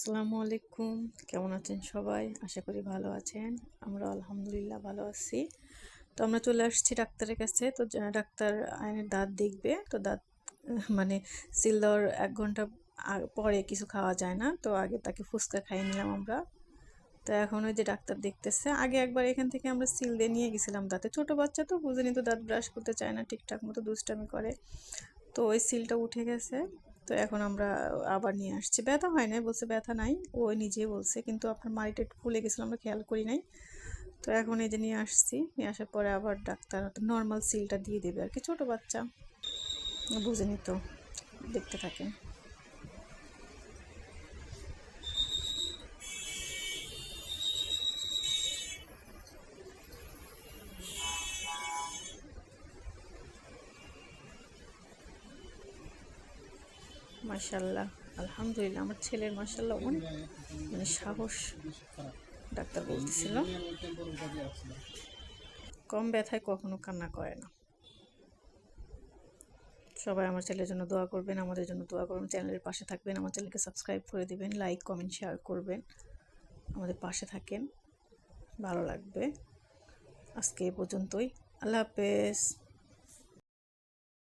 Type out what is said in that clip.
আসসালামু আলাইকুম। কেমন আছেন সবাই? আশা করি ভালো আছেন। আমরা আলহামদুলিল্লাহ ভালো আছি। তো আমরা চলে আসছি ডাক্তারের কাছে। তো ডাক্তার আয়নের দাঁত দেখবে। তো দাঁত মানে সিল দেওয়ার ১ ঘন্টা পরে কিছু খাওয়া যায় না। তো আগে তাকে ফুচকা খাইয়ে নিলাম আমরা। তো এখন ওই যে ডাক্তার দেখতেছে। আগে একবার এখান থেকে আমরা সিল দিয়ে নিয়ে গেছিলাম দাঁতে। ছোট বাচ্চা তো বুঝেনি, তো দাঁত ব্রাশ করতে চায় না, ঠিকঠাক মতো দুষ্টামি করে। তো ওই সিলটা উঠে গেছে। তো এখন আমরা আবার নিয়ে আসছি। ব্যথা হয় নাই, বলছে ব্যথা নাই, ও নিজেই বলছে, কিন্তু আপনার মাড়িটা একটু ফুলে গেছিলো, আমরা খেয়াল করি নাই। তো এখন এই যে নিয়ে আসছি, নিয়ে আসার পরে আবার ডাক্তার নর্মাল সিলটা দিয়ে দেবে আর কি। ছোটো বাচ্চা বুঝেনি তো, দেখতে থাকেন। মাশাল্লাহ, আলহামদুলিল্লাহ, আমার ছেলের মাশাল্লাহ অনেক সাহস। ডাক্তার বলতেছিল কম ব্যথায় কখনো কান্না করে না। সবাই আমার ছেলের জন্য দোয়া করবেন, আমাদের জন্য দোয়া করবেন, চ্যানেলের পাশে থাকবেন, আমার চ্যানেলকে সাবস্ক্রাইব করে দিবেন, লাইক কমেন্ট শেয়ার করবেন, আমাদের পাশে থাকেন, ভালো লাগবে। আজকে এ পর্যন্তই। আল্লাহ হাফেজ।